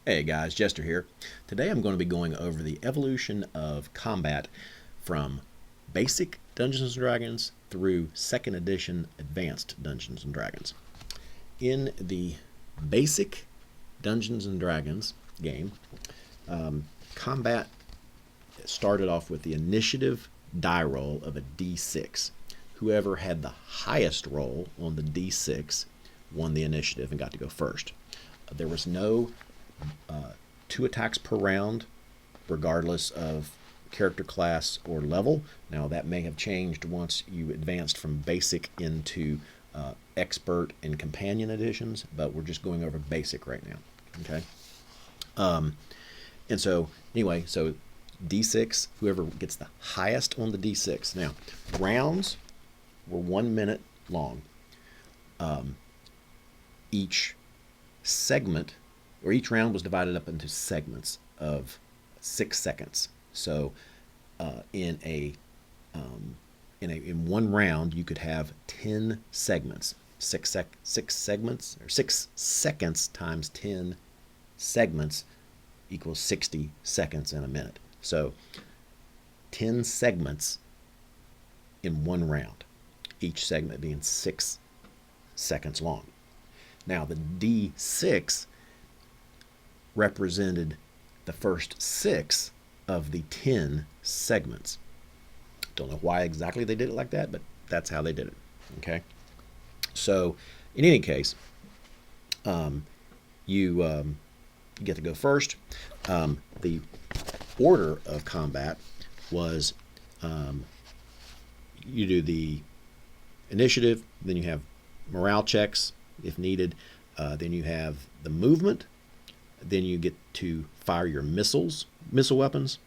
Hey guys, Jester here. Today I'm going to be going over the evolution of combat from basic Dungeons & Dragons through 2nd edition advanced Dungeons & Dragons. In the basic Dungeons & Dragons game, combat started off with the initiative die roll of a d6. Whoever had the highest roll on the d6 won the initiative and got to go first. There was no 2 attacks per round, regardless of character class or level. Now, that may have changed once you advanced from basic into expert and companion editions, but we're just going over basic right now. Okay. And so, anyway, so D6, whoever gets the highest on the D6. Now, rounds were 1 minute long. Each segment, or each round was divided up into segments of 6 seconds. So in one round, you could have 10 segments. Six segments, or 6 seconds times 10 segments equals 60 seconds in a minute. So 10 segments in one round, each segment being 6 seconds long. Now, the D6 represented the first 6 of the 10 segments. Don't know why exactly they did it like that, but that's how they did it. Okay? So, in any case, you get to go first. The order of combat was you do the initiative, then you have morale checks if needed, then you have the movement, then you get to fire your missile weapons,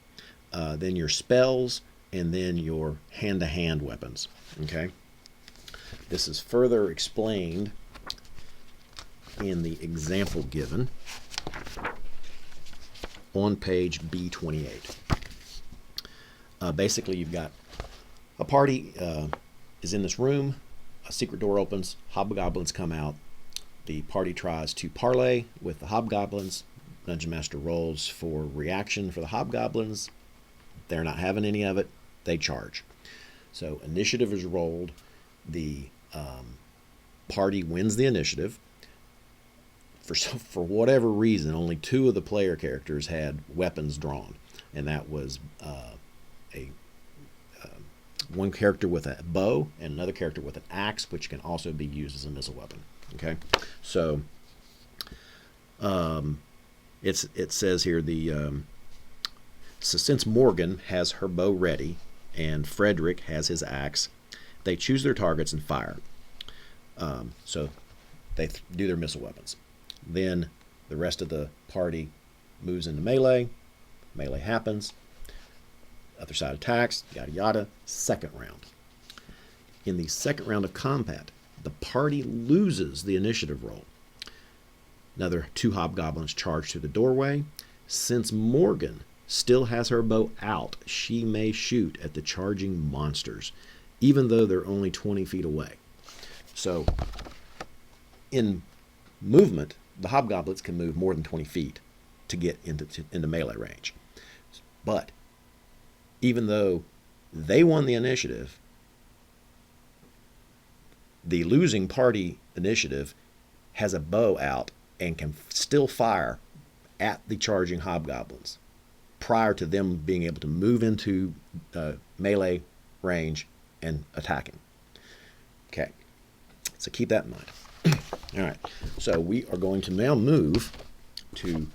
then your spells, and then your hand-to-hand weapons. Okay? This is further explained in the example given on page B28. Basically, you've got a party is in this room, a secret door opens, hobgoblins come out, the party tries to parley with the hobgoblins. Dungeon Master rolls for reaction for the hobgoblins. They're not having any of it. They charge. So initiative is rolled. The party wins the initiative. For whatever reason, only 2 of the player characters had weapons drawn, and that was one character with a bow and another character with an axe, which can also be used as a missile weapon. Okay, so it says here so since Morgan has her bow ready and Frederick has his axe, they choose their targets and fire. So they do their missile weapons. Then the rest of the party moves into melee. Melee happens. Other side attacks, yada yada. Second round. In the second round of combat, the party loses the initiative roll. Another 2 hobgoblins charge through the doorway. Since Morgan still has her bow out, she may shoot at the charging monsters, even though they're only 20 feet away. So, in movement, the hobgoblins can move more than 20 feet to get into melee range. But even though they won the initiative, the losing party initiative has a bow out and can still fire at the charging hobgoblins prior to them being able to move into melee range and attacking. Okay, so keep that in mind. All right, so we are going to now move to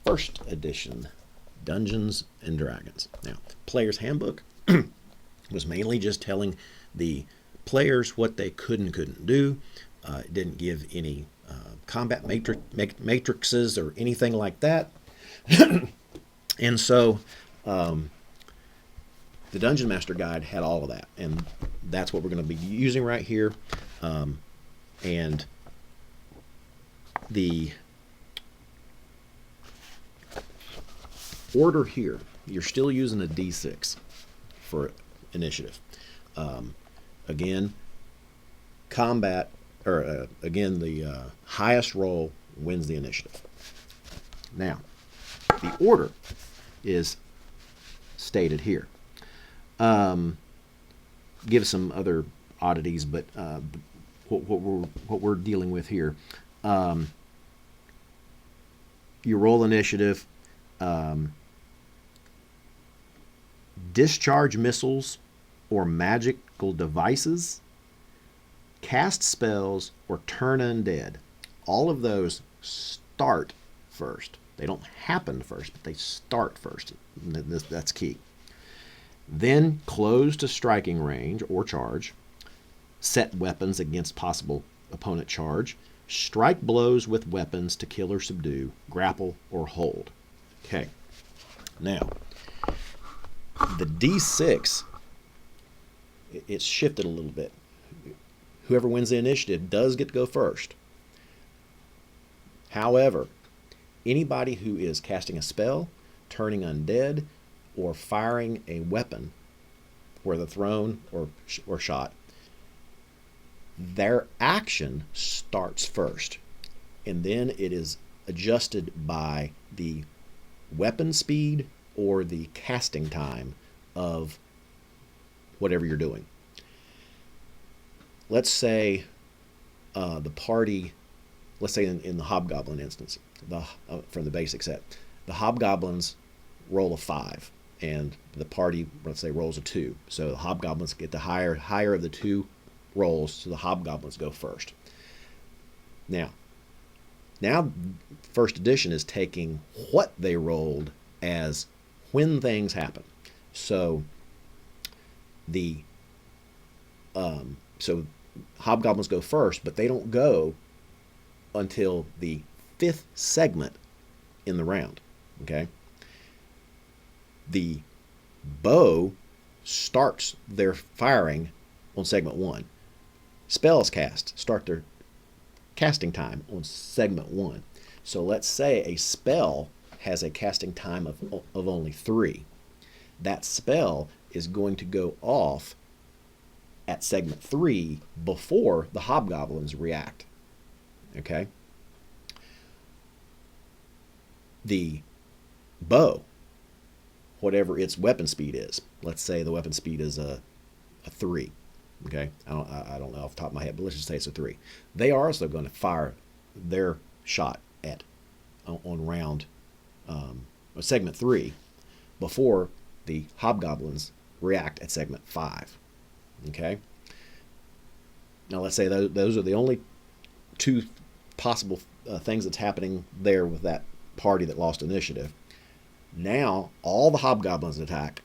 1st edition Dungeons and Dragons. Now, Player's Handbook was mainly just telling the players what they could and couldn't do. It didn't give any combat matrices or anything like that. And so the Dungeon Master Guide had all of that, and that's what we're going to be using right here. And the order here, you're still using a D6 for initiative. Again, combat, or again, the highest roll wins the initiative. Now, the order is stated here. Give some other oddities, but what we're dealing with here. You roll initiative. Discharge missiles or magical devices, cast spells, or turn undead. All of those start first. They don't happen first, but they start first. That's key. Then close to striking range or charge, set weapons against possible opponent charge, strike blows with weapons to kill or subdue, grapple, or hold. Okay. Now, the D6, it's shifted a little bit. Whoever wins the initiative does get to go first. However, anybody who is casting a spell, turning undead, or firing a weapon, whether thrown or shot, their action starts first. And then it is adjusted by the weapon speed or the casting time of whatever you're doing. Let's say the party, let's say in the Hobgoblin instance, from the basic set, the Hobgoblins roll a 5, and the party, let's say, rolls a 2. So the Hobgoblins get the higher of the two rolls, so the Hobgoblins go first. Now, first edition is taking what they rolled as when things happen. So so Hobgoblins go first, but they don't go until the 5th segment in the round. Okay. The bow starts their firing on segment 1. Spells cast start their casting time on segment 1. So let's say a spell has a casting time of only 3. That spell is going to go off at segment 3 before the Hobgoblins react. Okay? The bow, whatever its weapon speed is, let's say the weapon speed is a 3. Okay? I don't know off the top of my head, but let's just say it's a 3. They are also going to fire their shot on round segment 3 before the Hobgoblins react at segment 5. Okay. Now let's say those are the only 2 possible things that's happening there with that party that lost initiative. Now all the Hobgoblins attack.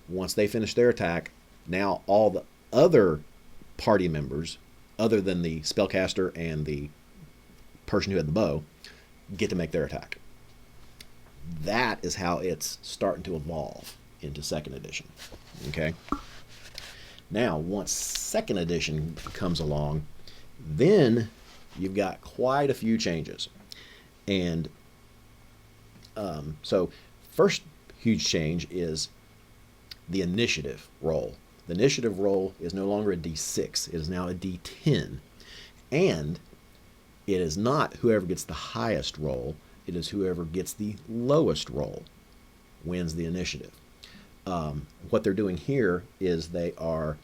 Once they finish their attack, now all the other party members, other than the spellcaster and the person who had the bow, get to make their attack. That is how it's starting to evolve into 2nd edition. Okay. Now, once 2nd edition comes along, then you've got quite a few changes. And so first huge change is the initiative roll. The initiative roll is no longer a D6. It is now a D10. And it is not whoever gets the highest roll. It is whoever gets the lowest roll wins the initiative. What they're doing here is they are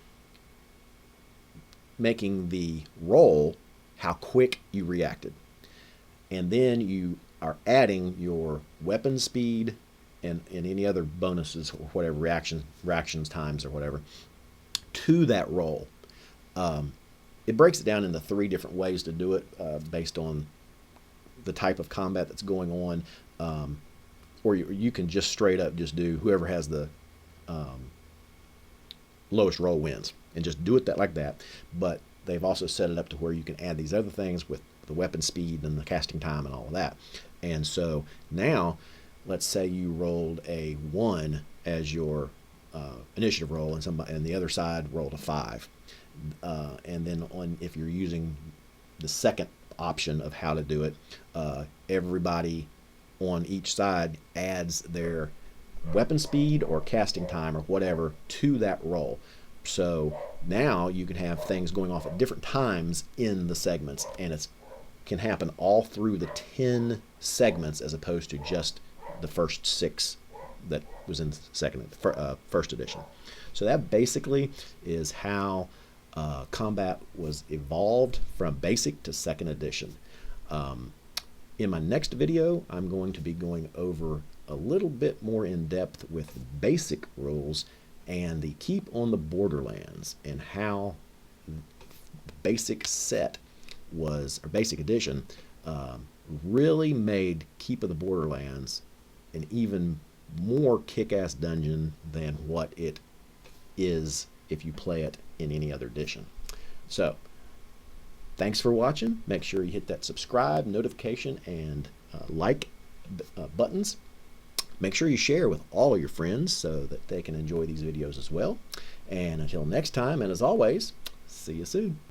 making the roll how quick you reacted. And then you are adding your weapon speed and any other bonuses or whatever, reactions times or whatever, to that roll. It breaks it down into 3 different ways to do it based on the type of combat that's going on. Or you can just straight up just do whoever has the lowest roll wins, and just do it like that. But they've also set it up to where you can add these other things with the weapon speed and the casting time and all of that. And so now, let's say you rolled a 1 as your initiative roll, and the other side rolled a 5. And then if you're using the second option of how to do it, everybody on each side adds their weapon speed or casting time or whatever to that roll. So now you can have things going off at different times in the segments, and it's can happen all through the 10 segments as opposed to just the first 6 that was in first edition. So that basically is how combat was evolved from basic to second edition. In my next video, I'm going to be going over a little bit more in depth with basic rules and the Keep on the Borderlands, and how basic set was, or basic edition, really made Keep of the Borderlands an even more kick-ass dungeon than what it is if you play it in any other edition. So, thanks for watching. Make sure you hit that subscribe, notification, and like buttons. Make sure you share with all of your friends so that they can enjoy these videos as well. And until next time, and as always, see you soon.